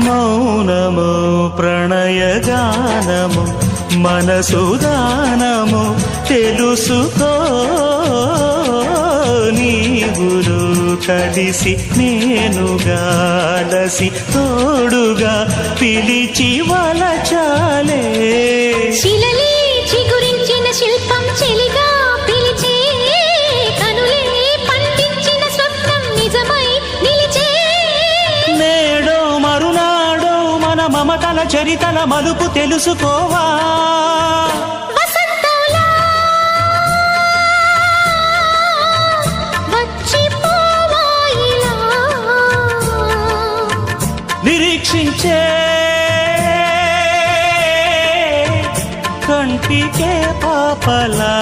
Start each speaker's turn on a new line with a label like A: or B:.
A: మౌనము ప్రణయగానము మనసుదానము తెలుసుకో నీవులు కలిసి నేనుగాలసి తోడుగా పిలిచి వలచాలే
B: శిలలే చిగురించిన శిల్పం చెలిగా పిలిచే కనులే పండించిన స్వప్నం నిజమై నిలిచే
A: నేడో మరునాడో మన మమతల చరితల మలుపు తెలుసుకోవా
B: వసంతంలా వచ్చిపోవా ఇలా
A: నిరీక్షించే కంటికే పాపలా